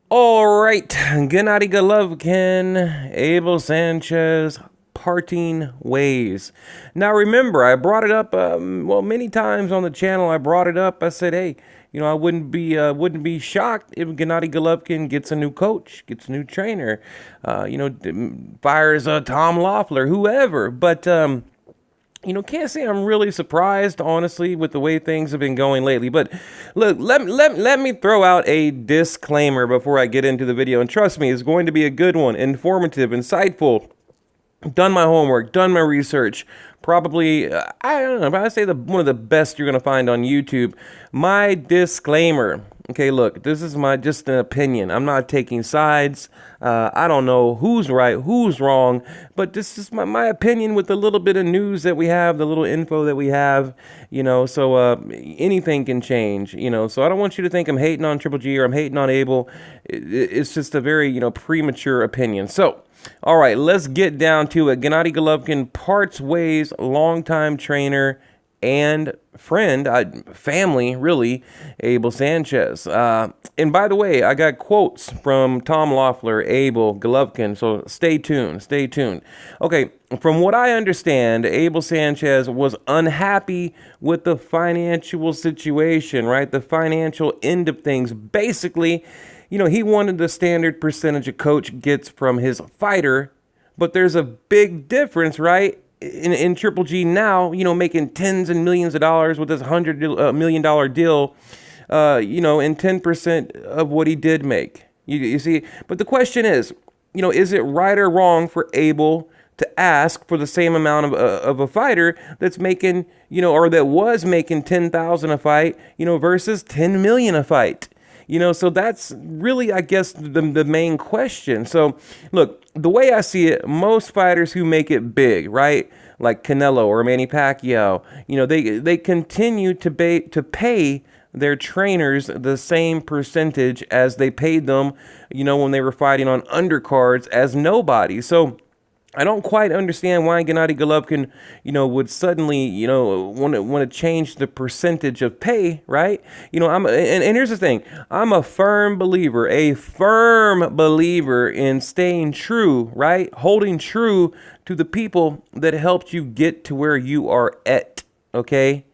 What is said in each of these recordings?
All right, Gennady Golovkin, Abel Sanchez, parting ways. Now, remember, I brought it up. Many times on the channel, I brought it up. I said, "Hey, I wouldn't be shocked if Gennady Golovkin gets a new coach, gets a new trainer, fires Tom Loeffler, whoever." But can't say I'm really surprised, honestly, with the way things have been going lately. But look, let me throw out a disclaimer before I get into the video. And trust me, it's going to be a good one, informative, insightful. Done my homework, done my research. Probably, I don't know, but I say one of the best you're going to find on YouTube. My disclaimer. Okay, look, this is just an opinion. I'm not taking sides. I don't know who's right, who's wrong, but this is my opinion with the little bit of news that we have, the little info that we have, so anything can change, so I don't want you to think I'm hating on Triple G or I'm hating on Abel. It's just a very, premature opinion. So, all right, let's get down to it. Gennady Golovkin parts ways, longtime trainer and friend, family, really, Abel Sanchez. And by the way, I got quotes from Tom Loeffler, Abel, Golovkin, so stay tuned, stay tuned. Okay, from what I understand, Abel Sanchez was unhappy with the financial situation, right? The financial end of things. Basically, he wanted the standard percentage a coach gets from his fighter, but there's a big difference, right? In Triple G now, making tens and millions of dollars with this $100 million deal, and 10% of what he did make. You see, but the question is it right or wrong for Abel to ask for the same amount of a fighter that's making, or that was making 10,000 a fight, versus 10 million a fight? So that's really, I guess, the main question. So, look, the way I see it, most fighters who make it big, right, like Canelo or Manny Pacquiao, they continue to pay their trainers the same percentage as they paid them, when they were fighting on undercards as nobody. So I don't quite understand why Gennady Golovkin, would suddenly, want to change the percentage of pay, right? And here's the thing. I'm a firm believer in staying true, right? Holding true to the people that helped you get to where you are at, okay?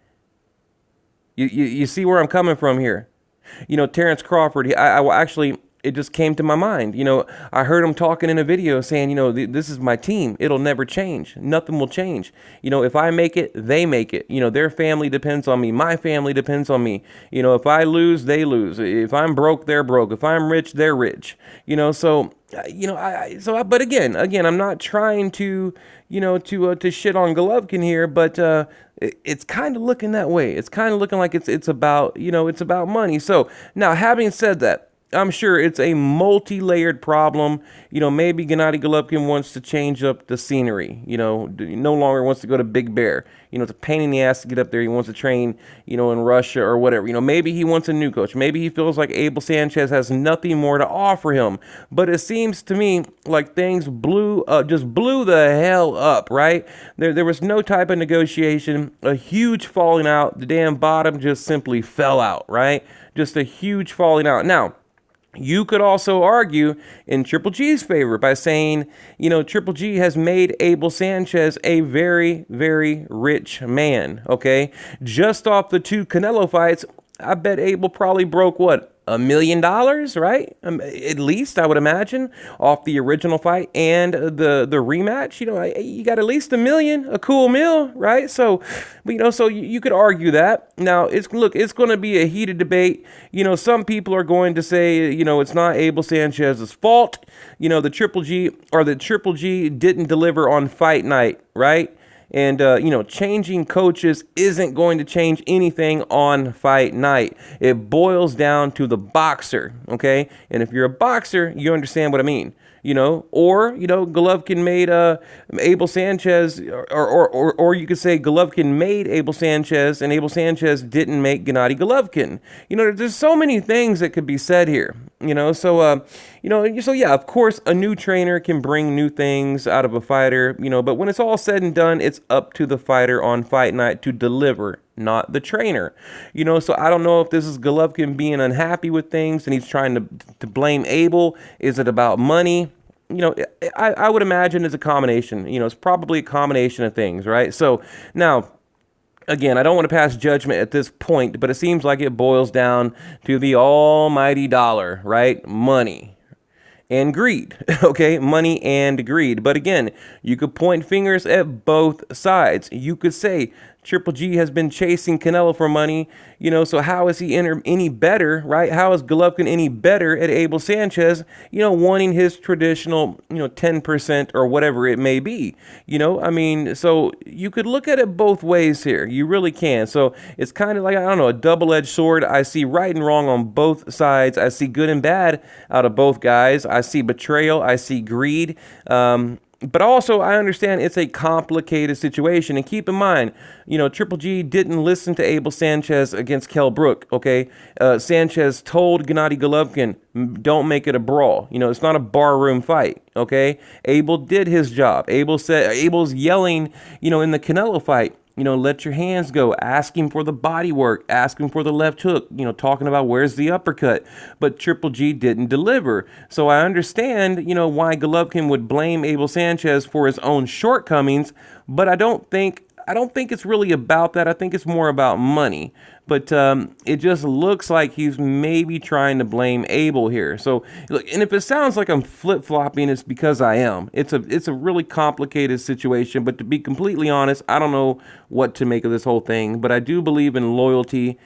You see where I'm coming from here? Terrence Crawford, I actually, it just came to my mind. I heard him talking in a video saying, this is my team. It'll never change. Nothing will change. If I make it, they make it. Their family depends on me. My family depends on me. If I lose, they lose. If I'm broke, they're broke. If I'm rich, they're rich. But again, I'm not trying to, to shit on Golovkin here, but it's kind of looking that way. It's kind of looking like it's about, it's about money. So now, having said that, I'm sure it's a multi-layered problem. Maybe Gennady Golovkin wants to change up the scenery. No longer wants to go to Big Bear. It's a pain in the ass to get up there. He wants to train, in Russia or whatever. Maybe he wants a new coach. Maybe he feels like Abel Sanchez has nothing more to offer him. But it seems to me like things just blew the hell up, right? There was no type of negotiation, a huge falling out. The damn bottom just simply fell out, right? Just a huge falling out. Now, you could also argue in Triple G's favor by saying, Triple G has made Abel Sanchez a very, very rich man, okay? Just off the two Canelo fights, I bet Abel probably broke, what, $1 million, right? At least, I would imagine, off the original fight and the rematch. You got at least $1 million, a cool meal, right? So, so you could argue that. Now, it's going to be a heated debate. Some people are going to say, it's not Abel Sanchez's fault. The Triple G didn't deliver on fight night, right? And, changing coaches isn't going to change anything on fight night. It boils down to the boxer, okay? And if you're a boxer, you understand what I mean. Golovkin made Abel Sanchez, or you could say Golovkin made Abel Sanchez, and Abel Sanchez didn't make Gennady Golovkin. There's so many things that could be said here. So yeah, of course, a new trainer can bring new things out of a fighter. But when it's all said and done, it's up to the fighter on fight night to deliver. not the trainer. So I don't know if this is Golovkin being unhappy with things and he's trying to blame Abel. Is it about money? I would imagine it's a combination. It's probably a combination of things, right? So now, again, I don't want to pass judgment at this point, but it seems like it boils down to the almighty dollar, right? Money and greed, okay? Money and greed. But again, you could point fingers at both sides. You could say Triple G has been chasing Canelo for money, so how is he any better, right? How is Golovkin any better at Abel Sanchez, wanting his traditional, 10% or whatever it may be, so you could look at it both ways here. You really can. So it's kind of like, I don't know, a double-edged sword. I see right and wrong on both sides. I see good and bad out of both guys. I see betrayal. I see greed. But also, I understand it's a complicated situation. And keep in mind, Triple G didn't listen to Abel Sanchez against Kell Brook, okay? Sanchez told Gennady Golovkin, don't make it a brawl. It's not a barroom fight, okay? Abel did his job. Abel's yelling, in the Canelo fight, let your hands go, asking for the body work, asking for the left hook, talking about where's the uppercut. But Triple G didn't deliver. So I understand, why Golovkin would blame Abel Sanchez for his own shortcomings, but I don't think it's really about that. I think it's more about money. But it just looks like he's maybe trying to blame Abel here. So, look, and if it sounds like I'm flip-flopping, it's because I am. It's a really complicated situation. But to be completely honest, I don't know what to make of this whole thing. But I do believe in loyalty,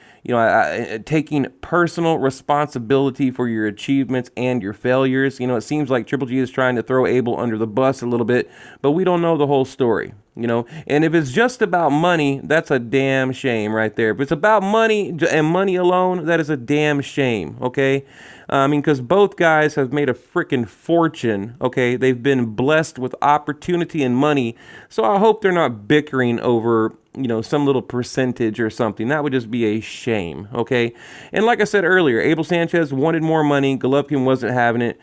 taking personal responsibility for your achievements and your failures. It seems like Triple G is trying to throw Abel under the bus a little bit, but we don't know the whole story. And if it's just about money, that's a damn shame right there. If it's about money and money alone, that is a damn shame, okay? Because both guys have made a freaking fortune, okay? They've been blessed with opportunity and money, so I hope they're not bickering over, some little percentage or something. That would just be a shame, okay? And like I said earlier, Abel Sanchez wanted more money. Golovkin wasn't having it,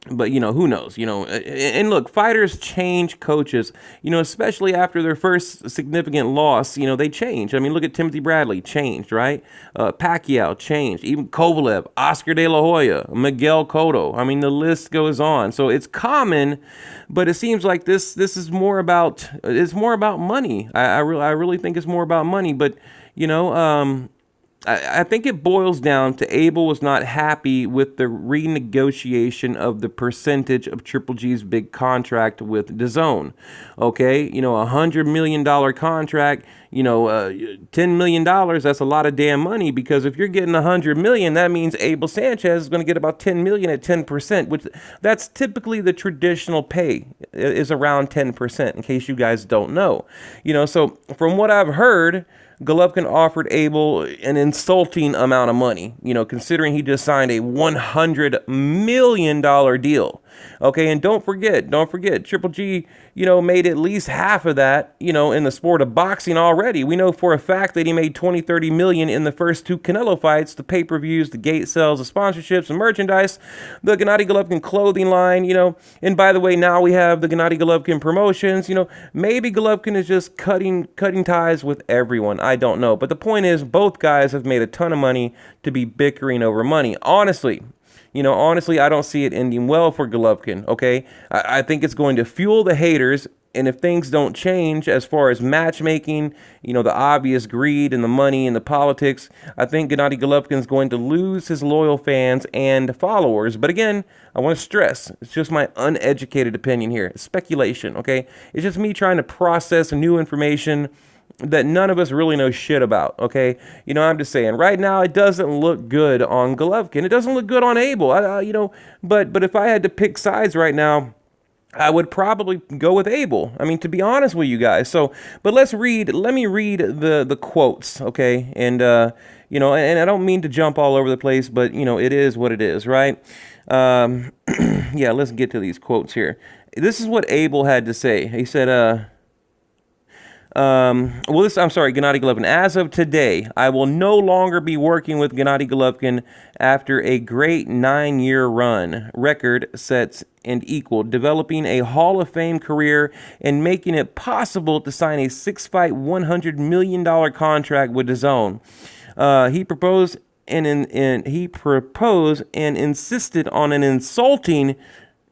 but, who knows, and look, fighters change coaches, especially after their first significant loss, they change. Look at Timothy Bradley, changed, right? Pacquiao changed, even Kovalev, Oscar De La Hoya, Miguel Cotto. The list goes on. So it's common, but it seems like this is more about, money. I really think it's more about money, but, I think it boils down to Abel was not happy with the renegotiation of the percentage of Triple G's big contract with DAZN. Okay, $100 million contract, $10 million, that's a lot of damn money, because if you're getting $100 million, that means Abel Sanchez is going to get about $10 million at 10%, which that's typically the traditional pay is around 10%, in case you guys don't know. So from what I've heard, Golovkin offered Abel an insulting amount of money, considering he just signed a $100 million deal. Okay, and don't forget, Triple G, made at least half of that, in the sport of boxing already. We know for a fact that he made 20-30 million in the first two Canelo fights, the pay-per-views, the gate sales, the sponsorships, and merchandise, the Gennady Golovkin clothing line, and by the way, now we have the Gennady Golovkin promotions. Maybe Golovkin is just cutting ties with everyone. I don't know. But the point is, both guys have made a ton of money to be bickering over money. Honestly, I don't see it ending well for Golovkin, okay? I think it's going to fuel the haters, and if things don't change as far as matchmaking, the obvious greed and the money and the politics, I think Gennady Golovkin is going to lose his loyal fans and followers. But again, I want to stress, it's just my uneducated opinion here. It's speculation, okay? It's just me trying to process new information that none of us really know shit about, okay? I'm just saying, right now, it doesn't look good on Golovkin. It doesn't look good on Abel, but if I had to pick sides right now, I would probably go with Abel. To be honest with you guys. So, but let me read the quotes, okay? And, and I don't mean to jump all over the place, but, it is what it is, right? Yeah, let's get to these quotes here. This is what Abel had to say. He said, I'm sorry, Gennady Golovkin. As of today, I will no longer be working with Gennady Golovkin after a great 9-year run, record sets and equaled, developing a Hall of Fame career and making it possible to sign a 6-fight, $100 million contract with DAZN. He proposed and insisted on an insulting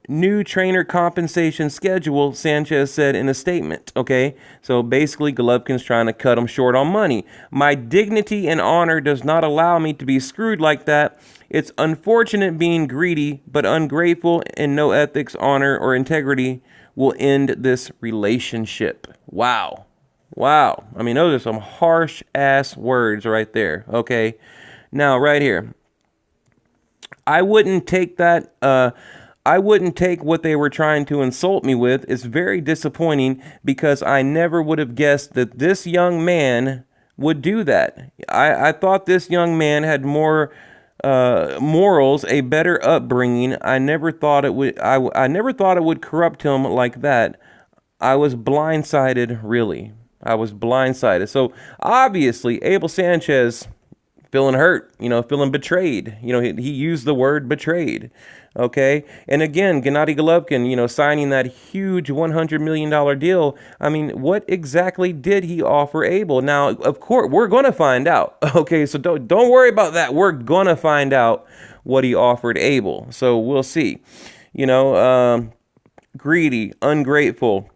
new trainer compensation schedule, Sanchez said in a statement. Okay, so basically Golovkin's trying to cut him short on money. My dignity and honor does not allow me to be screwed like that. It's unfortunate being greedy, but ungrateful and no ethics, honor, or integrity will end this relationship. Wow. Wow. I mean, those are some harsh ass words right there. Okay. Now, right here, I wouldn't take that. I wouldn't take what they were trying to insult me with. It's very disappointing because I never would have guessed that this young man would do that. I thought this young man had more morals, a better upbringing. I never thought it would. I never thought it would corrupt him like that. I was blindsided, really. I was blindsided. So obviously, Abel Sanchez feeling hurt, feeling betrayed. He used the word betrayed. Okay. And again, Gennady Golovkin, signing that huge $100 million deal. I mean, what exactly did he offer Abel? Now, of course, we're going to find out. Okay. So don't worry about that. We're going to find out what he offered Abel. So we'll see, greedy, ungrateful,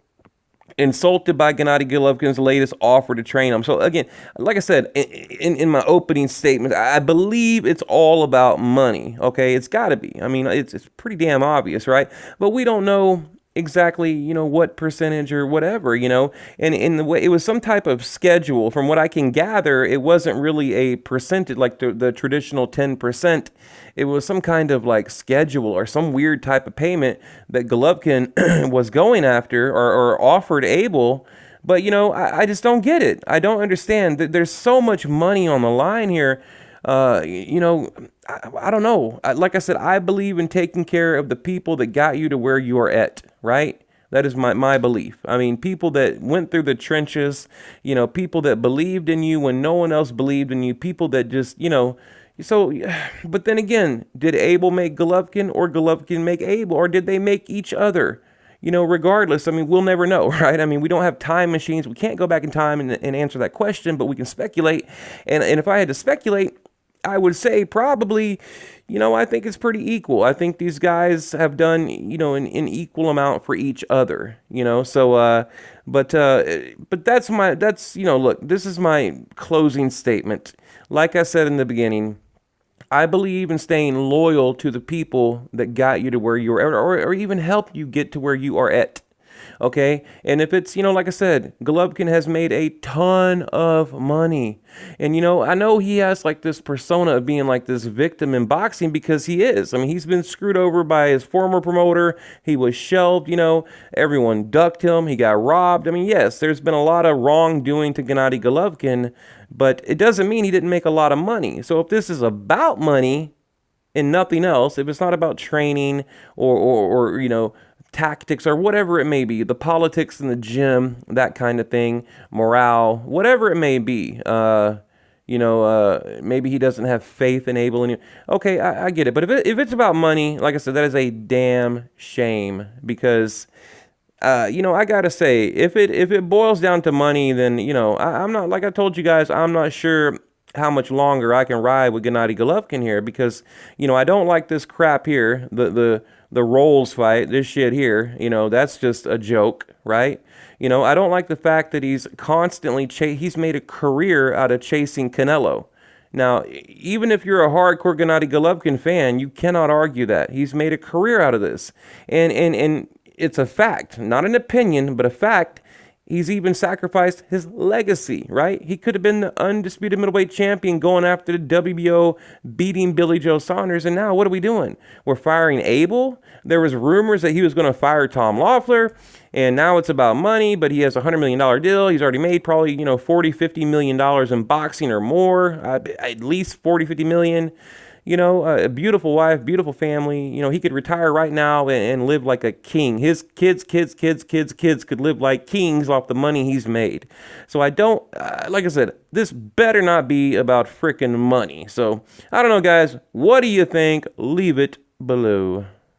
insulted by Gennady Golovkin's latest offer to train him. So again, like I said in my opening statement, I believe it's all about money. Okay, it's got to be. I mean, it's pretty damn obvious, right? But we don't know exactly, what percentage or whatever, and in the way it was some type of schedule. From what I can gather, it wasn't really a percentage like the traditional 10%. It was some kind of like schedule or some weird type of payment that Golovkin was going after or offered Abel. But, I just don't get it. I don't understand that there's so much money on the line here. I don't know. Like I said, I believe in taking care of the people that got you to where you are at, right? That is my belief. I mean, people that went through the trenches, people that believed in you when no one else believed in you, people that just, so, but then again, did Abel make Golovkin or Golovkin make Abel, or did they make each other? Regardless, I mean, we'll never know, right? I mean, we don't have time machines. We can't go back in time and answer that question, but we can speculate. And if I had to speculate, I would say probably, I think it's pretty equal. I think these guys have done, an equal amount for each other, so, but look, this is my closing statement. Like I said in the beginning, I believe in staying loyal to the people that got you to where you are, or even help you get to where you are at. Okay. And if it's, like I said, Golovkin has made a ton of money. And, I know he has like this persona of being like this victim in boxing because he is. I mean, he's been screwed over by his former promoter. He was shelved, everyone ducked him. He got robbed. I mean, yes, there's been a lot of wrongdoing to Gennady Golovkin, but it doesn't mean he didn't make a lot of money. So if this is about money and nothing else, if it's not about training or tactics or whatever it may be, the politics in the gym, that kind of thing, morale, whatever it may be, maybe he doesn't have faith in Abel. Okay, I get it. But if it's about money, like I said, that is a damn shame because, I gotta say, if it boils down to money, then, I'm not, like I told you guys, I'm not sure how much longer I can ride with Gennady Golovkin here because, I don't like this crap here, the Rolls fight, this shit here, that's just a joke, right? I don't like the fact that he's constantly, he's made a career out of chasing Canelo. Now, even if you're a hardcore Gennady Golovkin fan, you cannot argue that. He's made a career out of this. And it's a fact, not an opinion, but a fact. He's even sacrificed his legacy, right? He could have been the undisputed middleweight champion going after the WBO, beating Billy Joe Saunders. And now what are we doing? We're firing Abel. There was rumors that he was going to fire Tom Loeffler. And now it's about money, but he has a $100 million deal. He's already made probably, $40, $50 million in boxing or more, at least 40, 50 million. You know, a beautiful wife, beautiful family. You know, he could retire right now and live like a king. His kids could live like kings off the money he's made. So I don't, like I said, this better not be about frickin' money. So I don't know, guys. What do you think? Leave it below.